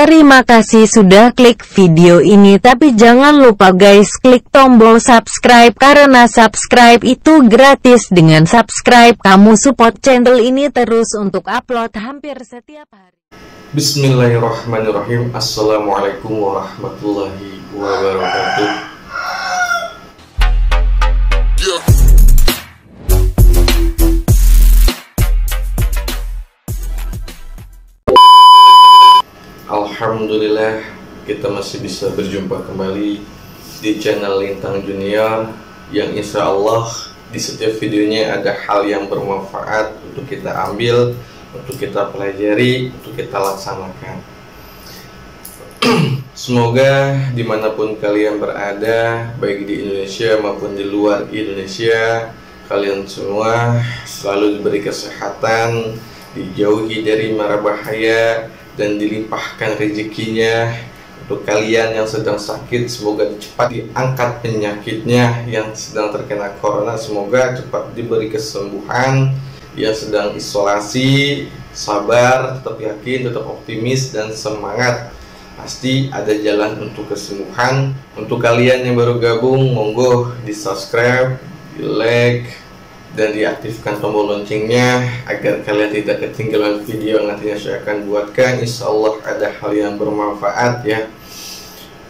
Terima kasih sudah klik video ini, tapi jangan lupa guys klik tombol subscribe karena subscribe itu gratis. Dengan subscribe kamu support channel ini terus untuk upload hampir setiap hari. Bismillahirrahmanirrahim. Assalamualaikum warahmatullahi wabarakatuh. Alhamdulillah, kita masih bisa berjumpa kembali di channel Lintang Junior, yang insya Allah di setiap videonya ada hal yang bermanfaat untuk kita ambil, untuk kita pelajari, untuk kita laksanakan. Semoga dimanapun kalian berada, baik di Indonesia maupun di luar Indonesia, kalian semua selalu diberi kesehatan, dijauhi dari mara bahaya, dan dilimpahkan rezekinya. Untuk kalian yang sedang sakit, semoga cepat diangkat penyakitnya. Yang sedang terkena corona, semoga cepat diberi kesembuhan. Yang sedang isolasi, sabar, tetap yakin, tetap optimis dan semangat. Pasti ada jalan untuk kesembuhan. Untuk kalian yang baru gabung, monggo di subscribe, di like, dan diaktifkan tombol loncengnya agar kalian tidak ketinggalan video yang nantinya saya akan buatkan. Insya Allah ada hal yang bermanfaat ya.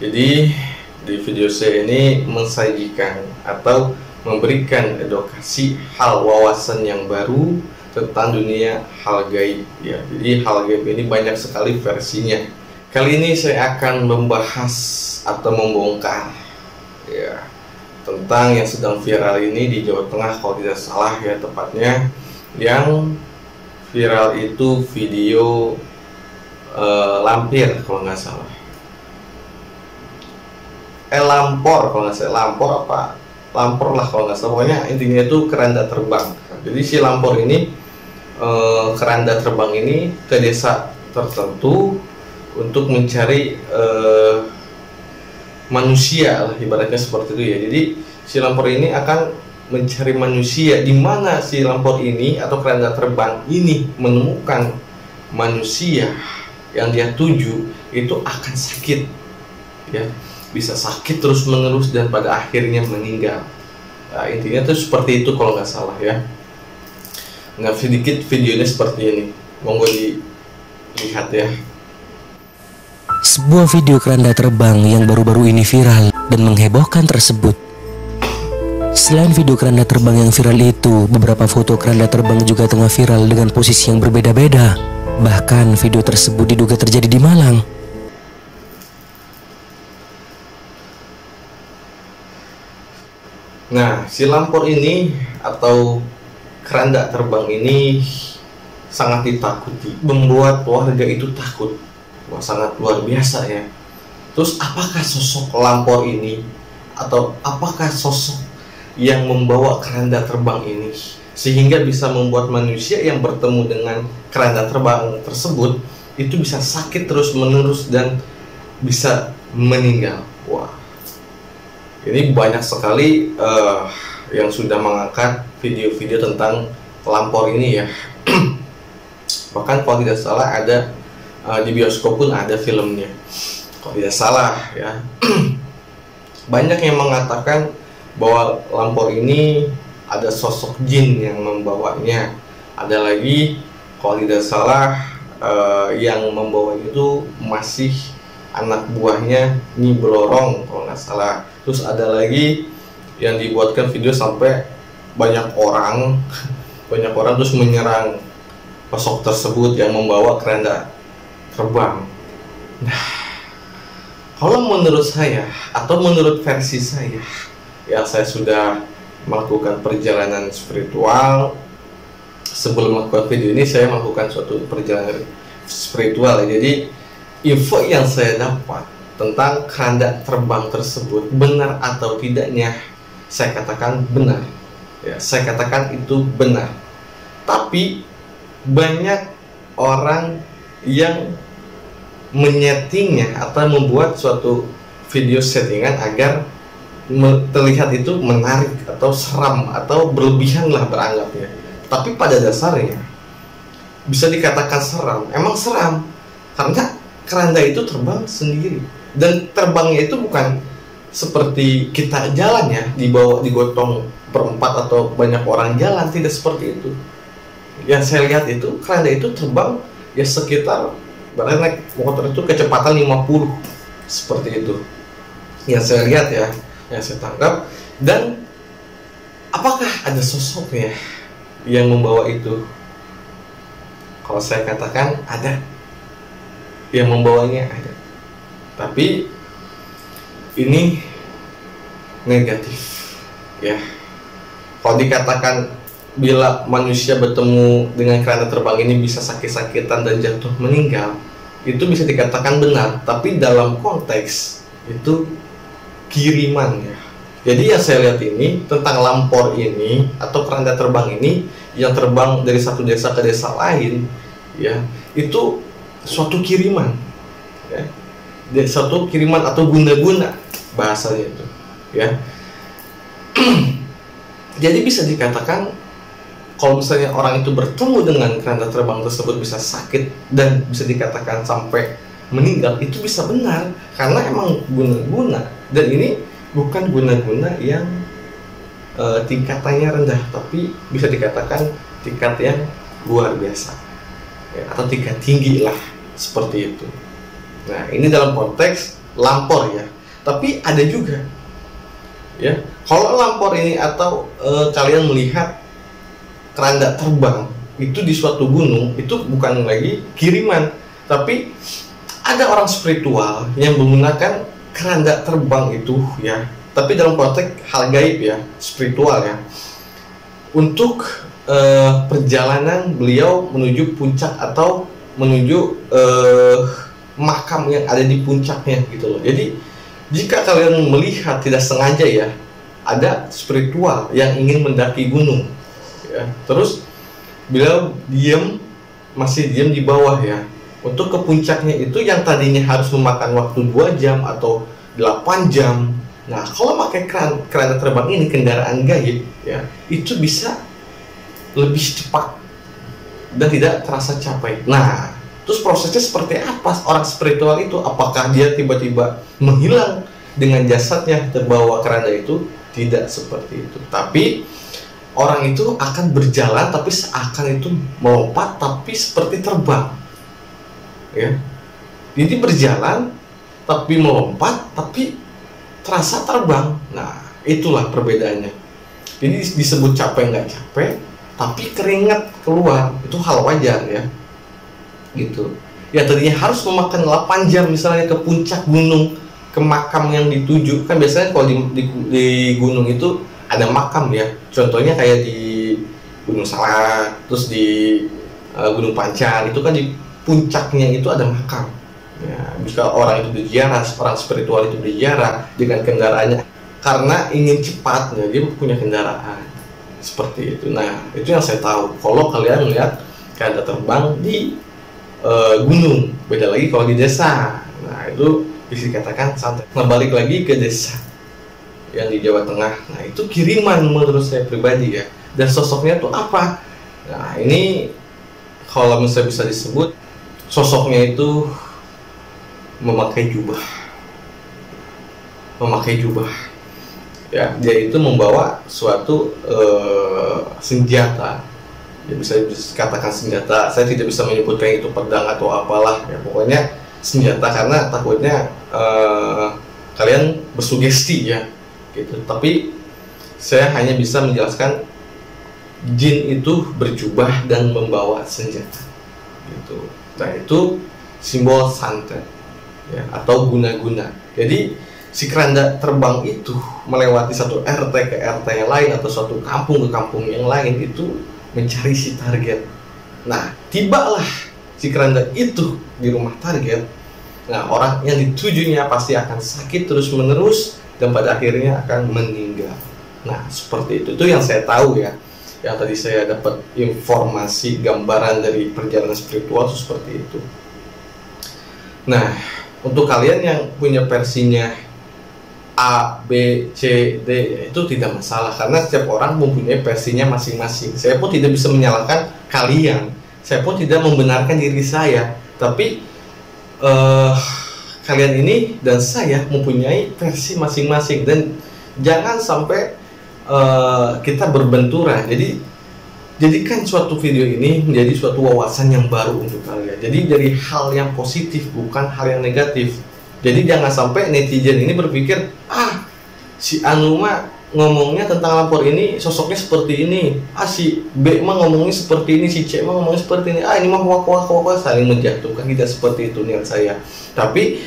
Jadi di video saya ini mensajikan atau memberikan edukasi hal wawasan yang baru tentang dunia hal gaib ya. Jadi hal gaib ini banyak sekali versinya. Kali ini saya akan membahas atau membongkar ya tentang yang sedang viral ini di Jawa Tengah, kalau tidak salah ya tepatnya. Yang viral itu video lampir kalau nggak salah, lampor kalau nggak salah, lampor apa lampor lah kalau nggak salah, pokoknya intinya itu keranda terbang. Jadi si lampor ini keranda terbang ini ke desa tertentu untuk mencari manusia lah, ibaratnya seperti itu ya. Jadi si lampor ini akan mencari manusia. Di mana si lampor ini atau keranda terbang ini menemukan manusia yang dia tuju, itu akan sakit ya, bisa sakit terus menerus dan pada akhirnya meninggal. Nah, intinya tuh seperti itu kalau nggak salah ya. Nggak sedikit videonya seperti ini, monggo dilihat ya. Sebuah video keranda terbang yang baru-baru ini viral dan menghebohkan tersebut. Selain video keranda terbang yang viral itu, beberapa foto keranda terbang juga tengah viral dengan posisi yang berbeda-beda. Bahkan video tersebut diduga terjadi di Malang. Nah, si lampor ini atau keranda terbang ini sangat ditakuti, membuat warga itu takut. Wah, sangat luar biasa ya. Terus apakah sosok lampor ini atau apakah sosok yang membawa keranda terbang ini sehingga bisa membuat manusia yang bertemu dengan keranda terbang tersebut itu bisa sakit terus menerus dan bisa meninggal? Wah, ini banyak sekali yang sudah mengangkat video-video tentang lampor ini ya. Bahkan kalau tidak salah ada di bioskop pun ada filmnya kalau tidak salah ya. Banyak yang mengatakan bahwa lampor ini ada sosok jin yang membawanya. Ada lagi kalau tidak salah yang membawa itu masih anak buahnya Nyi Blorong kalau nggak salah. Terus ada lagi yang dibuatkan video sampai banyak orang terus menyerang sosok tersebut yang membawa keranda terbang. Nah, kalau menurut saya atau menurut versi saya, yang saya sudah melakukan perjalanan spiritual. Sebelum melakukan video ini, saya melakukan suatu perjalanan spiritual. Jadi info yang saya dapat tentang keranda terbang tersebut benar atau tidaknya, saya katakan benar ya, saya katakan itu benar. Tapi banyak orang yang menyetingnya atau membuat suatu video settingan agar terlihat itu menarik atau seram atau berlebihan lah beranggapnya. Tapi pada dasarnya bisa dikatakan seram, emang seram karena keranda itu terbang sendiri, dan terbangnya itu bukan seperti kita jalan ya, dibawa digotong berempat atau banyak orang jalan, tidak seperti itu. Yang saya lihat itu keranda itu terbang ya sekitar, berarti naik motor itu kecepatan 50, seperti itu yang saya lihat ya, yang saya tangkap. Dan apakah ada sosoknya yang membawa itu? Kalau saya katakan ada, yang membawanya ada, tapi ini negatif ya. Kalau dikatakan bila manusia bertemu dengan keranda terbang ini bisa sakit-sakitan dan jatuh meninggal, itu bisa dikatakan benar, tapi dalam konteks itu kiriman ya. Jadi yang saya lihat ini tentang lampor ini atau keranda terbang ini yang terbang dari satu desa ke desa lain ya, itu suatu kiriman ya, suatu kiriman atau guna-guna bahasanya itu ya. Jadi bisa dikatakan kalau misalnya orang itu bertemu dengan keranda terbang tersebut bisa sakit dan bisa dikatakan sampai meninggal, itu bisa benar karena emang guna-guna. Dan ini bukan guna-guna yang tingkatannya rendah, tapi bisa dikatakan tingkat yang luar biasa ya, atau tingkat tinggi lah, seperti itu. Nah, ini dalam konteks lampor ya. Tapi ada juga ya, kalau lampor ini atau kalian melihat keranda terbang itu di suatu gunung, itu bukan lagi kiriman, tapi ada orang spiritual yang menggunakan keranda terbang itu ya, tapi dalam konteks hal gaib ya, spiritual ya, untuk perjalanan beliau menuju puncak atau menuju makam yang ada di puncaknya gitu loh. Jadi jika kalian melihat tidak sengaja ya, ada spiritual yang ingin mendaki gunung ya, terus beliau masih diam di bawah ya, untuk ke puncaknya itu yang tadinya harus memakan waktu 2 jam atau 8 jam. Nah, kalau pakai keranda terbang ini, kendaraan gaib ya, itu bisa lebih cepat dan tidak terasa capek. Nah, terus prosesnya seperti apa orang spiritual itu? Apakah dia tiba-tiba menghilang dengan jasadnya terbawa keranda itu? Tidak seperti itu. Tapi orang itu akan berjalan tapi seakan itu melompat tapi seperti terbang. Ya. Jadi berjalan tapi melompat tapi terasa terbang. Nah, itulah perbedaannya. Jadi disebut capek nggak capek, tapi keringat keluar, itu hal wajar ya. Gitu. Ya tadinya harus memakan 8 jam misalnya ke puncak gunung, ke makam yang dituju. Kan biasanya kalau di gunung itu ada makam ya. Contohnya kayak di Gunung Salak, terus di Gunung Pancar, itu kan di puncaknya itu ada makam. Ya, jika orang itu berziarah, orang spiritual itu berziarah dengan kendaraannya karena ingin cepat, ya, dia punya kendaraan seperti itu. Nah, itu yang saya tahu. Kalau kalian melihat keranda terbang di gunung, beda lagi kalau di desa. Nah, itu bisa dikatakan santai. Nah, balik lagi ke desa yang di Jawa Tengah. Nah, itu kiriman menurut saya pribadi ya. Dan sosoknya itu apa? Nah, ini kalau misalnya bisa disebut sosoknya itu memakai jubah ya. Dia itu membawa suatu senjata ya, bisa dikatakan senjata. Saya tidak bisa menyebutkan itu pedang atau apalah ya, pokoknya senjata, karena takutnya kalian bersugesti ya gitu. Tapi saya hanya bisa menjelaskan jin itu berjubah dan membawa senjata gitu. Nah, itu simbol santet ya, atau guna-guna. Jadi si keranda terbang itu melewati satu RT ke RT yang lain atau suatu kampung ke kampung yang lain, itu mencari si target. Nah, tibalah si keranda itu di rumah target. Nah, orang yang ditujunya pasti akan sakit terus menerus dan pada akhirnya akan meninggal. Nah, seperti itu. Itu yang saya tahu ya. Yang tadi saya dapat informasi gambaran dari perjalanan spiritual itu seperti itu. Nah, untuk kalian yang punya versinya A, B, C, D, itu tidak masalah karena setiap orang mempunyai versinya masing-masing. Saya pun tidak bisa menyalahkan kalian. Saya pun tidak membenarkan diri saya. Tapi kalian ini dan saya mempunyai versi masing-masing, dan jangan sampai kita berbenturan. Jadi jadikan suatu video ini menjadi suatu wawasan yang baru untuk kalian. Jadi dari hal yang positif, bukan hal yang negatif. Jadi jangan sampai netizen ini berpikir, si Anu mah ngomongnya tentang lapor ini sosoknya seperti ini, si B mah ngomongnya seperti ini, si C mah ngomongnya seperti ini, ini mah wak saling menjatuhkan. Tidak seperti itu niat saya. Tapi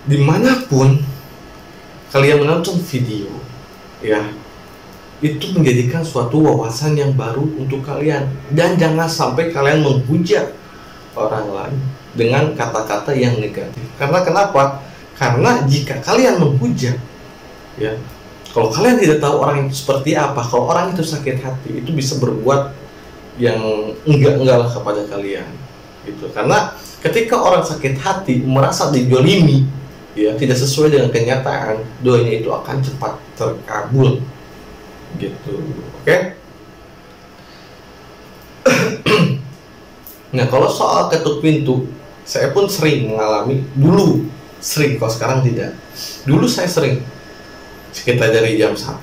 dimanapun kalian menonton video, ya, itu menjadikan suatu wawasan yang baru untuk kalian, dan jangan sampai kalian menghujat orang lain dengan kata-kata yang negatif. Karena kenapa? Karena jika kalian menghujat, ya, kalau kalian tidak tahu orang itu seperti apa, kalau orang itu sakit hati, itu bisa berbuat yang enggak lah kepada kalian, gitu. Karena ketika orang sakit hati merasa dijolimi, ya, tidak sesuai dengan kenyataan, doanya itu akan cepat terkabul. Gitu, oke? Nah, kalau soal ketuk pintu, saya pun sering mengalami. Dulu sering, kalau sekarang tidak. Dulu saya sering, sekitar dari jam 1,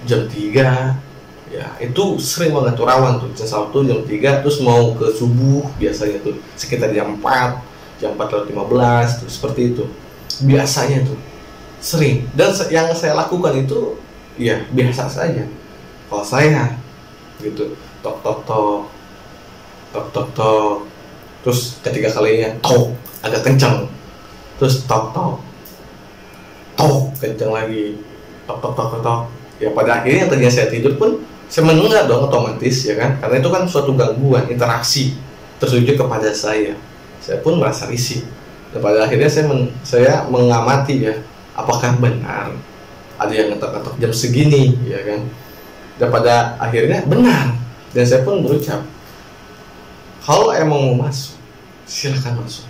jam 3, ya, itu sering banget tuh, rawan tuh, jam 1, jam 3, terus mau ke subuh biasanya tuh, sekitar jam 4, jam 4:15 tuh, seperti itu. Biasanya tuh, sering. Dan yang saya lakukan itu, ya, biasa saja. Kalau saya gitu, tok tok tok, tok tok tok, terus ketiga kalinya tok agak kencang, terus tok tok, tok kencang lagi, tok tok tok tok. Ya, pada akhirnya tadinya saya tidur pun saya menenggak dong, otomatis, ya kan, karena itu kan suatu gangguan interaksi tertuju kepada saya. Saya pun merasa risih. Dan pada akhirnya saya mengamati, ya, apakah benar ada yang ngetok-ngetok jam segini, ya kan. Dan pada akhirnya benar, dan saya pun berucap, kalau emang mau masuk, silakan masuk.